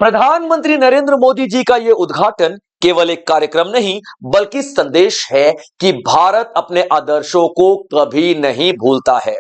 प्रधानमंत्री नरेंद्र मोदी जी का यह उद्घाटन केवल एक कार्यक्रम नहीं बल्कि संदेश है कि भारत अपने आदर्शों को कभी नहीं भूलता है।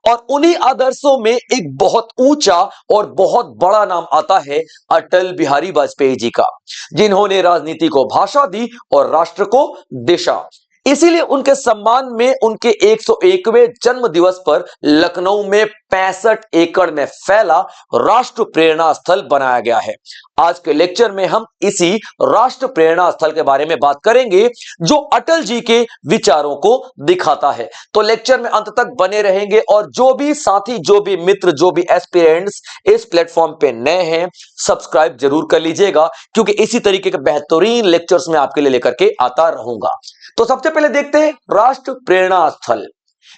और उन्हीं आदर्शों में एक बहुत ऊंचा और बहुत बड़ा नाम आता है अटल बिहारी वाजपेयी जी का, जिन्होंने राजनीति को भाषा दी और राष्ट्र को दिशा। इसीलिए उनके सम्मान में उनके 101वें जन्म दिवस पर लखनऊ में 65 एकड़ में फैला राष्ट्र प्रेरणा स्थल बनाया गया है। आज के लेक्चर में हम इसी राष्ट्र प्रेरणा स्थल के बारे में बात करेंगे जो अटल जी के विचारों को दिखाता है। तो लेक्चर में अंत तक बने रहेंगे और जो भी साथी, जो भी मित्र, जो भी एस्पिरेंट्स इस प्लेटफॉर्म पे नए हैं, सब्सक्राइब जरूर कर लीजिएगा, क्योंकि इसी तरीके के बेहतरीन लेक्चर्स में आपके लिए लेकर के आता रहूंगा। तो सबसे पहले देखते हैं राष्ट्र प्रेरणा स्थल।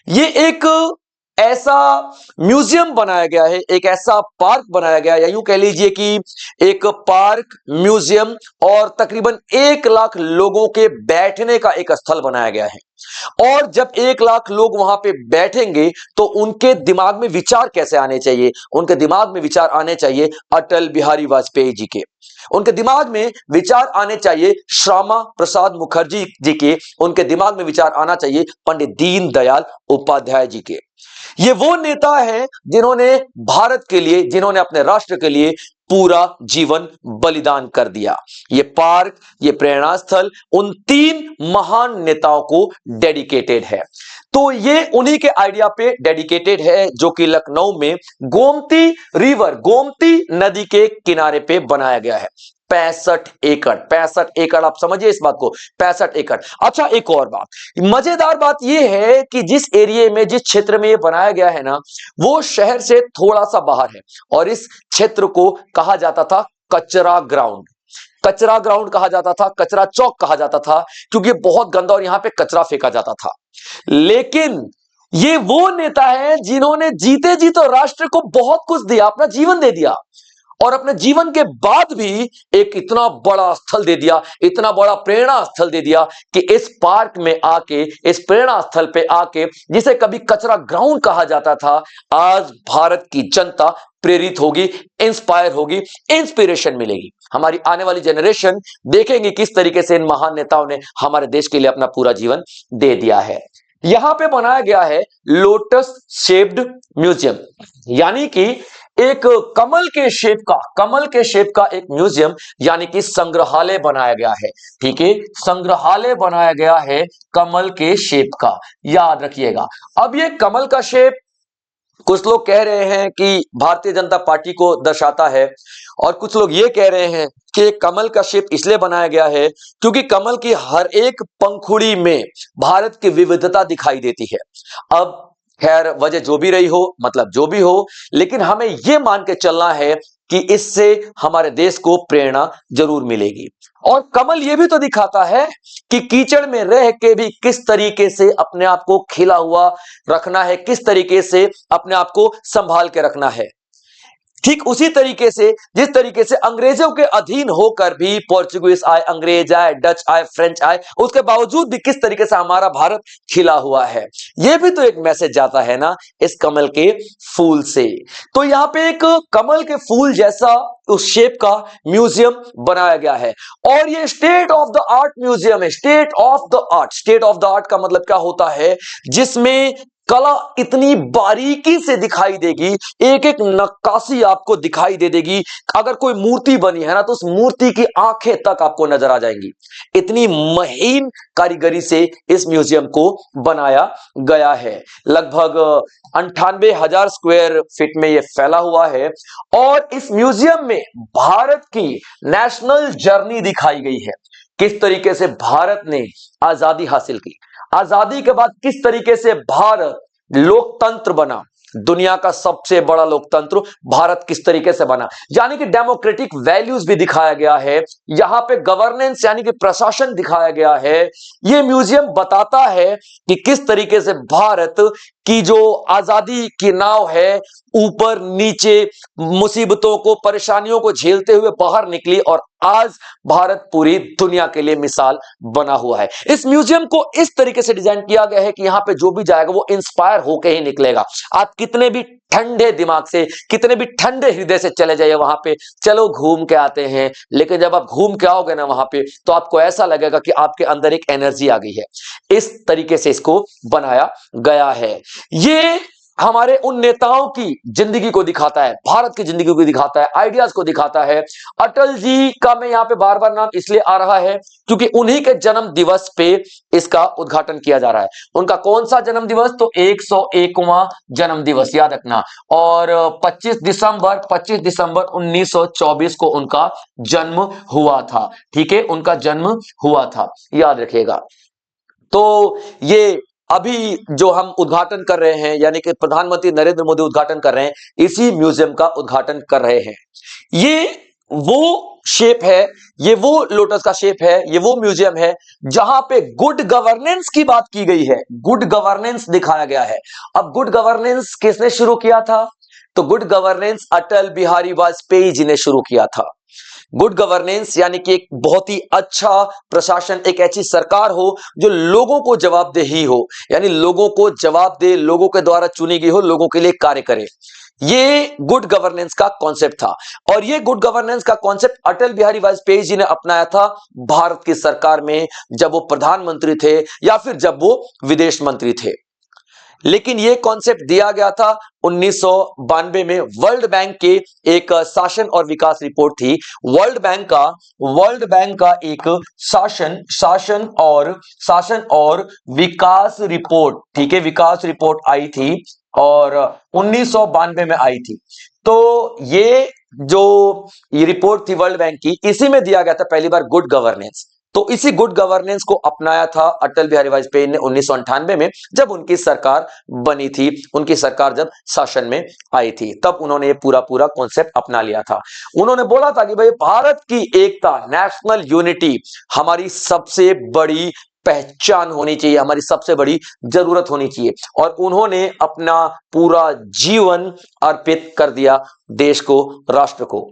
ये एक ऐसा म्यूजियम बनाया गया है, एक ऐसा पार्क बनाया गया है, या यूं कह लीजिए कि एक पार्क, म्यूजियम और तकरीबन 1 लाख लोगों के बैठने का एक स्थल बनाया गया है। और जब 1 लाख लोग वहां पे बैठेंगे तो उनके दिमाग में विचार कैसे आने चाहिए? उनके दिमाग में विचार आने चाहिए अटल बिहारी वाजपेयी जी के, उनके दिमाग में विचार आने चाहिए श्यामा प्रसाद मुखर्जी जी के, उनके दिमाग में विचार आना चाहिए पंडित दीनदयाल उपाध्याय जी के। ये वो नेता है जिन्होंने भारत के लिए, जिन्होंने अपने राष्ट्र के लिए पूरा जीवन बलिदान कर दिया। ये पार्क, ये प्रेरणा स्थल उन 3 महान नेताओं को डेडिकेटेड है। तो ये उन्हीं के आइडिया पे डेडिकेटेड है, जो कि लखनऊ में गोमती रिवर, गोमती नदी के किनारे पे बनाया गया है। 65 एकड़, 65 एकड़, आप समझिए इस बात को, 65 एकड़। अच्छा, एक और बात, मजेदार बात यह है कि जिस एरिया में, जिस क्षेत्र में यह बनाया गया है ना, वो शहर से थोड़ा सा बाहर है और इस क्षेत्र को कहा जाता था कचरा ग्राउंड। कचरा ग्राउंड कहा जाता था, कचरा चौक कहा जाता था, क्योंकि बहुत गंदा और यहां पे कचरा फेंका जाता था। लेकिन ये वो नेता है जिन्होंने जीते जी तो राष्ट्र को बहुत कुछ दिया, अपना जीवन दे दिया, और अपने जीवन के बाद भी एक इतना बड़ा स्थल दे दिया, इतना बड़ा प्रेरणा स्थल दे दिया कि इस पार्क में आके, इस प्रेरणा स्थल पे आके, जिसे कभी कचरा ग्राउंड कहा जाता था, आज भारत की जनता प्रेरित होगी, इंस्पायर होगी, इंस्पिरेशन मिलेगी। हमारी आने वाली जनरेशन देखेंगे किस तरीके से इन महान नेताओं ने हमारे देश के लिए अपना पूरा जीवन दे दिया है। यहां पे बनाया गया है लोटस शेप्ड म्यूजियम, यानी कि एक कमल के शेप का एक म्यूजियम, यानी कि संग्रहालय बनाया गया है। ठीक है, संग्रहालय बनाया गया है कमल के शेप का, याद रखिएगा। अब ये कमल का शेप, कुछ लोग कह रहे हैं कि भारतीय जनता पार्टी को दर्शाता है, और कुछ लोग ये कह रहे हैं कि कमल का शेप इसलिए बनाया गया है क्योंकि कमल की हर एक पंखुड़ी में भारत की विविधता दिखाई देती है। अब खैर, वजह जो भी रही हो, मतलब जो भी हो, लेकिन हमें यह मान के चलना है कि इससे हमारे देश को प्रेरणा जरूर मिलेगी। और कमल यह भी तो दिखाता है कि कीचड़ में रह के भी किस तरीके से अपने आप को खिला हुआ रखना है, किस तरीके से अपने आप को संभाल के रखना है। ठीक उसी तरीके से जिस तरीके से अंग्रेजों के अधीन होकर भी, पोर्चुगीज आए, अंग्रेज आए, डच आए, फ्रेंच आए, उसके बावजूद भी किस तरीके से हमारा भारत खिला हुआ है, यह भी तो एक मैसेज जाता है ना इस कमल के फूल से। तो यहां पे एक कमल के फूल जैसा उस शेप का म्यूजियम बनाया गया है, और ये state of the art museum है। State of the art, state of the art का मतलब क्या होता है? जिसमें कला इतनी बारीकी से दिखाई देगी, एक एक नक्काशी आपको दिखाई दे देगी। अगर कोई मूर्ति बनी है ना, तो उस मूर्ति की आंखें तक आपको नजर आ जाएंगी। इतनी महीन कारीगरी से इस म्यूजियम को बनाया गया है। लगभग 98,000 स्क्वायर फीट में यह फैला हुआ है, और इस म्यूजियम में भारत की नेशनल जर्नी दिखाई गई है। किस तरीके से भारत ने आजादी हासिल की, आजादी के बाद किस तरीके से भारत लोकतंत्र बना, दुनिया का सबसे बड़ा लोकतंत्र भारत किस तरीके से बना, यानी कि डेमोक्रेटिक वैल्यूज भी दिखाया गया है। यहां पे गवर्नेंस यानी कि प्रशासन दिखाया गया है। यह म्यूजियम बताता है कि किस तरीके से भारत की जो आजादी की नाव है, ऊपर नीचे मुसीबतों को, परेशानियों को झेलते हुए बाहर निकली, और आज भारत पूरी दुनिया के लिए मिसाल बना हुआ है। इस म्यूजियम को इस तरीके से डिजाइन किया गया है कि यहां पे जो भी जाएगा वो इंस्पायर होकर ही निकलेगा। आप कितने भी ठंडे दिमाग से, कितने भी ठंडे हृदय से चले जाइए वहां पे, चलो घूम के आते हैं। लेकिन जब आप घूम के आओगे ना वहां पे, तो आपको ऐसा लगेगा कि आपके अंदर एक एनर्जी आ गई है। इस तरीके से इसको बनाया गया है। ये हमारे उन नेताओं की जिंदगी को दिखाता है, भारत की जिंदगी को दिखाता है, आइडियाज को दिखाता है। अटल जी का मैं यहां पे बार बार नाम इसलिए आ रहा है क्योंकि उन्हीं के जन्म दिवस पे इसका उद्घाटन किया जा रहा है। उनका कौन सा जन्म दिवस? तो 101वां जन्म दिवस, याद रखना। और 25 दिसंबर 1924 को उनका जन्म हुआ था। ठीक है, उनका जन्म हुआ था, याद रखिएगा। तो ये अभी जो हम उद्घाटन कर रहे हैं, यानी कि प्रधानमंत्री नरेंद्र मोदी उद्घाटन कर रहे हैं, इसी म्यूजियम का उद्घाटन कर रहे हैं। ये वो शेप है, ये वो लोटस का शेप है, ये वो म्यूजियम है जहां पे गुड गवर्नेंस की बात की गई है, गुड गवर्नेंस दिखाया गया है। अब गुड गवर्नेंस किसने शुरू किया था? तो गुड गवर्नेंस अटल बिहारी वाजपेयी जी ने शुरू किया था। गुड गवर्नेंस यानी कि एक बहुत ही अच्छा प्रशासन, एक ऐसी सरकार हो जो लोगों को जवाबदेही हो, यानी लोगों को जवाब दे, लोगों के द्वारा चुनी गई हो, लोगों के लिए कार्य करे। ये गुड गवर्नेंस का कॉन्सेप्ट था। और ये गुड गवर्नेंस का कॉन्सेप्ट अटल बिहारी वाजपेयी जी ने अपनाया था भारत की सरकार में, जब वो प्रधानमंत्री थे या फिर जब वो विदेश मंत्री थे। लेकिन यह कॉन्सेप्ट दिया गया था 1992 में। वर्ल्ड बैंक के एक शासन और विकास रिपोर्ट थी। वर्ल्ड बैंक का एक शासन और विकास रिपोर्ट, ठीक है, विकास रिपोर्ट आई थी और 1992 में आई थी। तो ये रिपोर्ट थी वर्ल्ड बैंक की, इसी में दिया गया था पहली बार गुड गवर्नेंस। तो इसी गुड गवर्नेंस को अपनाया था अटल बिहारी वाजपेयी ने 1998 में, जब उनकी सरकार बनी थी, उनकी सरकार जब शासन में आई थी, तब उन्होंने ये पूरा कॉन्सेप्ट अपना लिया था। उन्होंने बोला था कि भाई भारत की एकता, नेशनल यूनिटी हमारी सबसे बड़ी पहचान होनी चाहिए, हमारी सबसे बड़ी जरूरत होनी चाहिए। और उन्होंने अपना पूरा जीवन अर्पित कर दिया देश को, राष्ट्र को।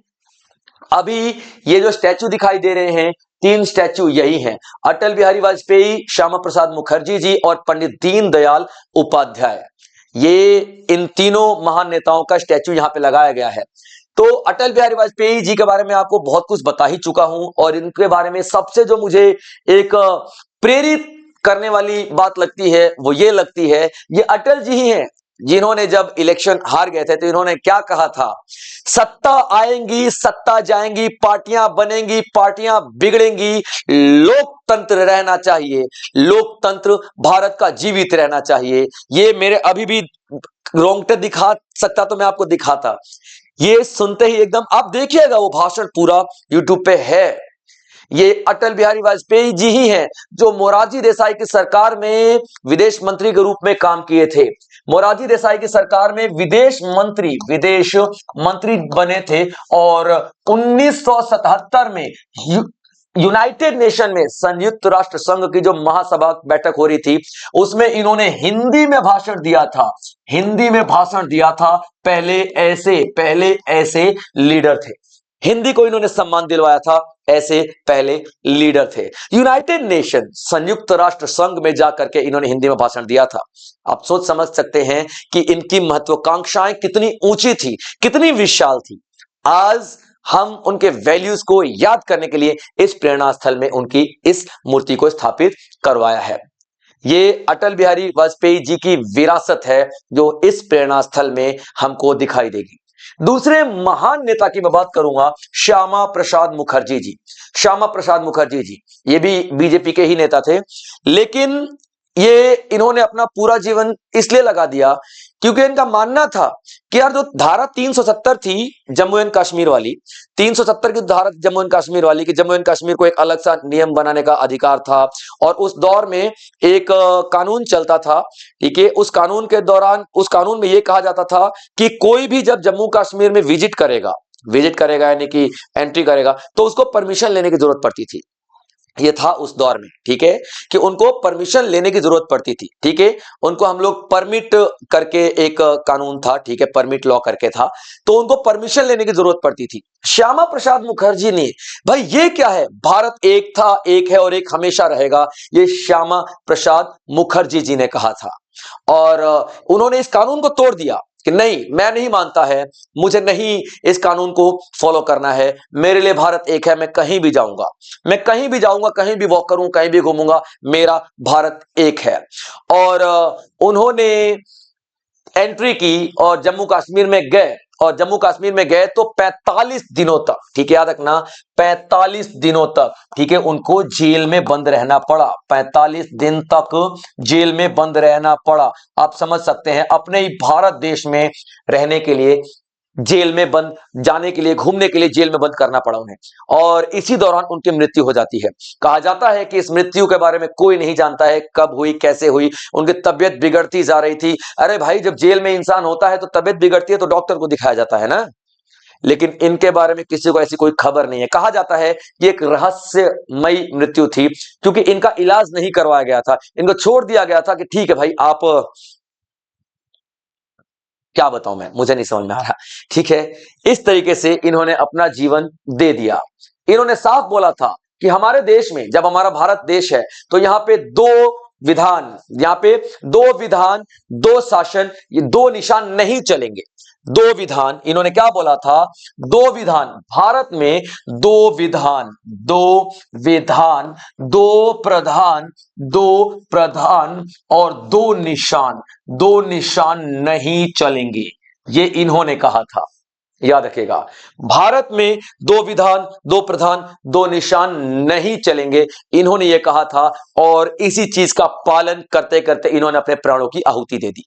अभी ये जो स्टैचू दिखाई दे रहे हैं, 3 स्टैचू यही हैं, अटल बिहारी वाजपेयी, श्यामा प्रसाद मुखर्जी जी और पंडित दीनदयाल उपाध्याय। ये इन तीनों महान नेताओं का स्टैचू यहां पे लगाया गया है। तो अटल बिहारी वाजपेयी जी के बारे में आपको बहुत कुछ बता ही चुका हूं, और इनके बारे में सबसे जो मुझे एक प्रेरित करने वाली बात लगती है वो ये लगती है, ये अटल जी ही हैं जिन्होंने जब इलेक्शन हार गए थे तो इन्होंने क्या कहा था? सत्ता आएंगी, सत्ता जाएंगी, पार्टियां बनेंगी, पार्टियां बिगड़ेंगी, लोकतंत्र रहना चाहिए, लोकतंत्र भारत का जीवित रहना चाहिए। ये मेरे अभी भी रोंगटे दिखा सकता तो मैं आपको दिखाता। ये सुनते ही एकदम, आप देखिएगा वो भाषण पूरा यूट्यूब पे है। ये अटल बिहारी वाजपेयी जी ही हैं जो मोरारजी देसाई की सरकार में विदेश मंत्री के रूप में काम किए थे। मोरारजी देसाई की सरकार में विदेश मंत्री बने थे, और 1977 में यूनाइटेड नेशन में, संयुक्त राष्ट्र संघ की जो महासभा बैठक हो रही थी, उसमें इन्होंने हिंदी में भाषण दिया था। हिंदी में भाषण दिया था। पहले ऐसे लीडर थे, हिंदी को इन्होंने सम्मान दिलवाया था, ऐसे पहले लीडर थे। यूनाइटेड नेशन, संयुक्त राष्ट्र संघ में जाकर के इन्होंने हिंदी में भाषण दिया था। आप सोच समझ सकते हैं कि इनकी महत्वाकांक्षाएं कितनी ऊंची थी, कितनी विशाल थी। आज हम उनके वैल्यूज को याद करने के लिए इस प्रेरणा स्थल में उनकी इस मूर्ति को स्थापित करवाया है। ये अटल बिहारी वाजपेयी जी की विरासत है जो इस प्रेरणा स्थल में हमको दिखाई देगी। दूसरे महान नेता की मैं बात करूंगा, श्यामा प्रसाद मुखर्जी जी। श्यामा प्रसाद मुखर्जी जी ये भी बीजेपी के ही नेता थे, लेकिन ये इन्होंने अपना पूरा जीवन इसलिए लगा दिया क्योंकि इनका मानना था कि यार जो धारा 370 थी जम्मू एंड कश्मीर वाली, 370 की धारा जम्मू एंड कश्मीर वाली, कि जम्मू एंड कश्मीर को एक अलग सा नियम बनाने का अधिकार था, और उस दौर में एक कानून चलता था, ठीक है। उस कानून के दौरान, उस कानून में यह कहा जाता था कि कोई भी जब जम्मू कश्मीर में विजिट करेगा यानी कि एंट्री करेगा, तो उसको परमिशन लेने की जरूरत पड़ती थी। ये था उस दौर में, ठीक है, कि उनको परमिशन लेने की जरूरत पड़ती थी, ठीक है। उनको हम लोग परमिट करके एक कानून था, ठीक है, परमिट लॉ करके था, तो उनको परमिशन लेने की जरूरत पड़ती थी। श्यामा प्रसाद मुखर्जी ने, भाई ये क्या है, भारत एक था, एक है और एक हमेशा रहेगा, ये श्यामा प्रसाद मुखर्जी जी ने कहा था। और उन्होंने इस कानून को तोड़ दिया कि नहीं, मैं नहीं मानता है, मुझे नहीं इस कानून को फॉलो करना है, मेरे लिए भारत एक है, मैं कहीं भी जाऊंगा, मैं कहीं भी जाऊंगा, कहीं भी वॉक करूं, कहीं भी घूमूंगा, मेरा भारत एक है। और उन्होंने एंट्री की और जम्मू कश्मीर में गए, और जम्मू कश्मीर में गए तो 45 दिनों तक, ठीक है, याद रखना, 45 दिनों तक, ठीक है, उनको जेल में बंद रहना पड़ा। 45 दिन तक जेल में बंद रहना पड़ा। आप समझ सकते हैं, अपने ही भारत देश में रहने के लिए जेल में बंद, जाने के लिए, घूमने के लिए जेल में बंद करना पड़ा उन्हें, और इसी दौरान उनकी मृत्यु हो जाती है। कहा जाता है कि इस मृत्यु के बारे में कोई नहीं जानता है, कब हुई, कैसे हुई, उनकी तबियत बिगड़ती जा रही थी। अरे भाई, जब जेल में इंसान होता है तो तबियत बिगड़ती है तो डॉक्टर को दिखाया जाता है ना, लेकिन इनके बारे में किसी को ऐसी कोई खबर नहीं है। कहा जाता है कि एक रहस्यमयी मृत्यु थी, क्योंकि इनका इलाज नहीं करवाया गया था, इनको छोड़ दिया गया था कि ठीक है भाई, आप, क्या बताऊं मैं, मुझे नहीं समझ में आ रहा, ठीक है। इस तरीके से इन्होंने अपना जीवन दे दिया। इन्होंने साफ बोला था कि हमारे देश में, जब हमारा भारत देश है, तो यहां पे दो विधान, यहां पे दो विधान, दो शासन, ये दो निशान नहीं चलेंगे। दो विधान, इन्होंने क्या बोला था, दो विधान, भारत में दो विधान, दो विधान, दो प्रधान, दो प्रधान और दो निशान नहीं चलेंगे, ये इन्होंने कहा था। याद रखिएगा, भारत में दो विधान, दो प्रधान, दो निशान नहीं चलेंगे, इन्होंने ये कहा था, और इसी चीज का पालन करते करते इन्होंने अपने प्राणों की आहुति दे दी।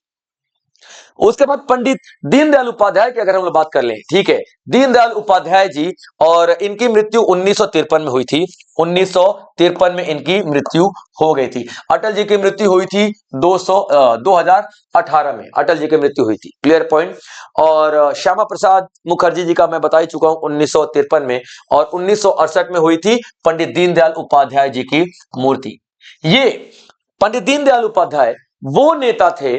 उसके बाद पंडित दीनदयाल उपाध्याय की अगर हम लोग बात कर लें, ठीक है, दीनदयाल उपाध्याय जी, और इनकी मृत्यु 1953 में हुई थी। 1953 में इनकी मृत्यु हो गई थी। अटल जी की मृत्यु हुई थी 2018 में अटल जी की मृत्यु हुई थी, क्लियर पॉइंट। और श्यामा प्रसाद मुखर्जी जी का मैं बता ही चुका हूं, 1953 में, और 1968 में हुई थी पंडित दीनदयाल उपाध्याय जी की मूर्ति। ये पंडित दीनदयाल उपाध्याय वो नेता थे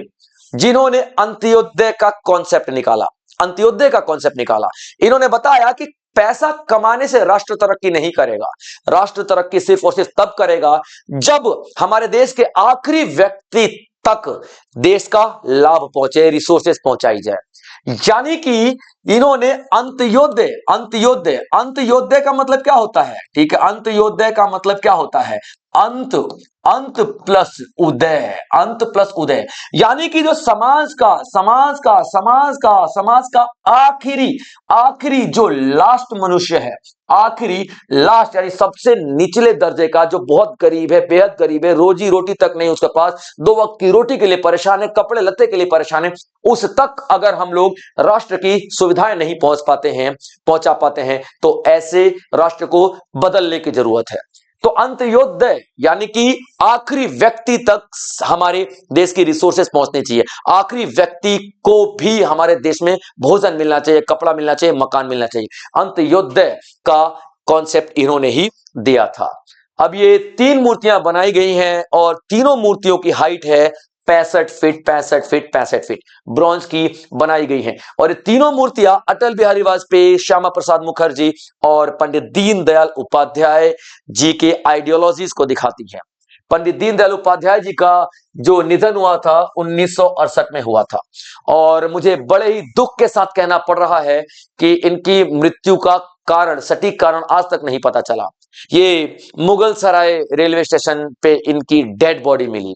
जिन्होंने अंत्योदय का कॉन्सेप्ट निकाला, अंत्योदय का कॉन्सेप्ट निकाला। इन्होंने बताया कि पैसा कमाने से राष्ट्र तरक्की नहीं करेगा, राष्ट्र तरक्की सिर्फ और सिर्फ तब करेगा जब हमारे देश के आखिरी व्यक्ति तक देश का लाभ पहुंचे, रिसोर्सेस पहुंचाई जाए। यानी कि इन्होंने अंत्योदय, अंत्योदय, अंत्योदय का मतलब क्या होता है, ठीक है, अंत्योदय का मतलब क्या होता है, अंत, अंत प्लस उदय, अंत प्लस उदय, यानी कि जो समाज का आखिरी, आखिरी जो लास्ट मनुष्य है, आखिरी, लास्ट, यानी सबसे निचले दर्जे का, जो बहुत गरीब है, बेहद गरीब है, रोजी रोटी तक नहीं उसके पास, दो वक्त की रोटी के लिए परेशान है, कपड़े लत्ते के लिए परेशान है, उस तक अगर हम लोग राष्ट्र की सुविधाएं नहीं पहुंचा पाते हैं, तो ऐसे राष्ट्र को बदलने की जरूरत है। तो अंत्योदय यानी कि आखिरी व्यक्ति तक हमारे देश की रिसोर्सेस पहुंचनी चाहिए, आखिरी व्यक्ति को भी हमारे देश में भोजन मिलना चाहिए, कपड़ा मिलना चाहिए, मकान मिलना चाहिए। अंत्योदय का कॉन्सेप्ट इन्होंने ही दिया था। अब ये तीन मूर्तियां बनाई गई हैं, और तीनों मूर्तियों की हाइट है 65 फीट, 65 फीट, 65 फीट ब्रॉन्ज की बनाई गई हैं। और ये तीनों मूर्तियां अटल बिहारी वाजपेयी, श्यामा प्रसाद मुखर्जी और पंडित दीनदयाल उपाध्याय जी के आइडियोलॉजीज को दिखाती हैं। पंडित दीनदयाल उपाध्याय जी का जो निधन हुआ था 1968 में हुआ था, और मुझे बड़े ही दुख के साथ कहना पड़ रहा है कि इनकी मृत्यु का कारण, सटीक कारण आज तक नहीं पता चला। ये मुगल सराय रेलवे स्टेशन पे इनकी डेड बॉडी मिली,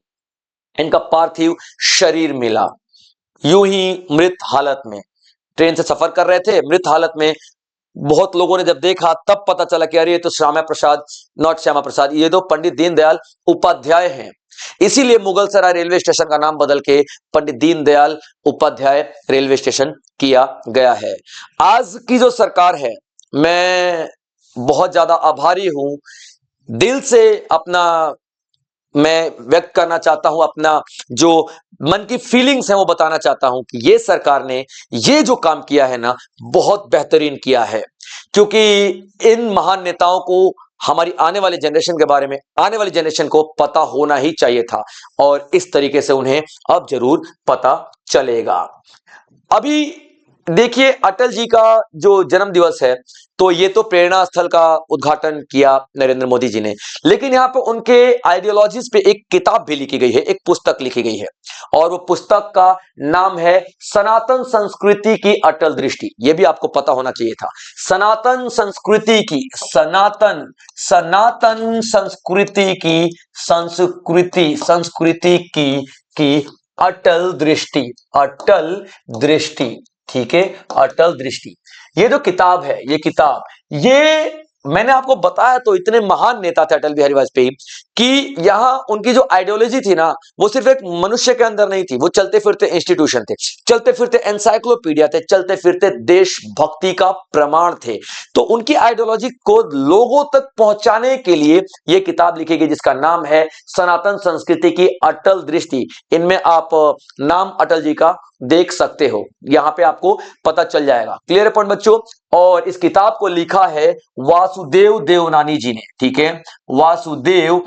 इनका पार्थिव शरीर मिला, यूं ही मृत हालत में, ट्रेन से सफर कर रहे थे, मृत हालत में। बहुत लोगों ने जब देखा तब पता चला कि अरे ये तो श्यामा प्रसाद, नॉट श्यामा प्रसाद, ये तो पंडित दीनदयाल उपाध्याय हैं। इसीलिए मुगल सराय रेलवे स्टेशन का नाम बदल के पंडित दीनदयाल उपाध्याय रेलवे स्टेशन किया गया है। आज की जो सरकार है, मैं बहुत ज्यादा आभारी हूं, दिल से अपना मैं व्यक्त करना चाहता हूं, अपना जो मन की फीलिंग्स है वो बताना चाहता हूं कि ये सरकार ने ये जो काम किया है ना, बहुत बेहतरीन किया है। क्योंकि इन महान नेताओं को हमारी आने वाली जनरेशन के बारे में, आने वाली जनरेशन को पता होना ही चाहिए था, और इस तरीके से उन्हें अब जरूर पता चलेगा। अभी देखिए, अटल जी का जो जन्म दिवस है, तो ये तो प्रेरणा स्थल का उद्घाटन किया नरेंद्र मोदी जी ने, लेकिन यहाँ पे उनके आइडियोलॉजीज पे एक किताब भी लिखी गई है, एक पुस्तक लिखी गई है, और वो पुस्तक का नाम है सनातन संस्कृति की अटल दृष्टि। ये भी आपको पता होना चाहिए था। सनातन संस्कृति की, सनातन संस्कृति की अटल दृष्टि, अटल दृष्टि, ठीक है, अटल दृष्टि। ये जो किताब है, ये मैंने आपको बताया तो, इतने महान नेता थे अटल बिहारी वाजपेयी कि यहां उनकी जो आइडियोलॉजी थी ना, वो सिर्फ एक मनुष्य के अंदर नहीं थी, वो चलते फिरते इंस्टीट्यूशन थे, चलते फिरते एनसाइक्लोपीडिया थे, चलते फिरते देशभक्ति का प्रमाण थे। तो उनकी आइडियोलॉजी को लोगों तक पहुंचाने के लिए यह किताब लिखी गई, जिसका नाम है सनातन संस्कृति की अटल दृष्टि। इनमें आप नाम अटल जी का देख सकते हो, यहां पे आपको पता चल जाएगा। क्लियर है पॉइंट बच्चों? और इस किताब को लिखा है वासुदेव देवनानी जी ने, ठीक है, वासुदेव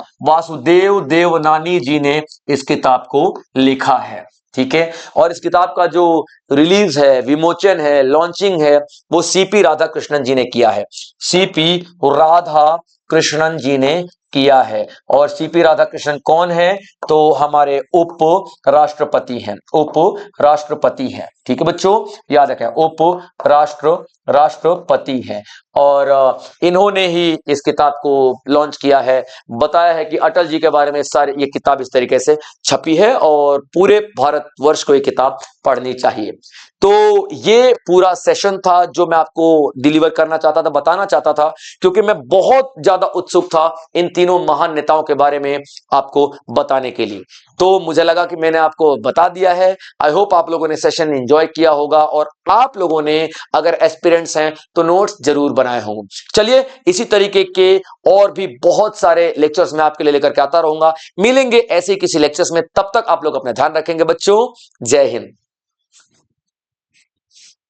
देवनानी जी ने इस किताब को लिखा है, ठीक है। और इस किताब का जो रिलीज है, विमोचन है, लॉन्चिंग है, वो सीपी राधाकृष्णन जी ने किया है, सीपी राधा कृष्णन जी ने किया है। और सीपी राधाकृष्णन कौन है? तो हमारे उप राष्ट्रपति हैं, उप राष्ट्रपति हैं, ठीक है बच्चों, याद रखें, उप राष्ट्रपति हैं। और इन्होंने ही इस किताब को लॉन्च किया है, बताया है कि अटल जी के बारे में सारी ये किताब इस तरीके से छपी है और पूरे भारतवर्ष को ये किताब पढ़नी चाहिए। तो ये पूरा सेशन था जो मैं आपको डिलीवर करना चाहता था, बताना चाहता था, क्योंकि मैं बहुत ज्यादा उत्सुक था इन तीनों महान नेताओं के बारे में आपको बताने के लिए। तो मुझे लगा कि मैंने आपको बता दिया है। आई होप आप लोगों ने सेशन एंजॉय किया होगा, और आप लोगों ने अगर एस्पिरेंट्स हैं तो नोट्स जरूर बनाए होंगे। चलिए, इसी तरीके के और भी बहुत सारे लेक्चर्स मैं आपके लिए लेकर के आता रहूंगा। मिलेंगे ऐसे किसी लेक्चर्स में, तब तक आप लोग अपना ध्यान रखेंगे बच्चों। जय हिंद।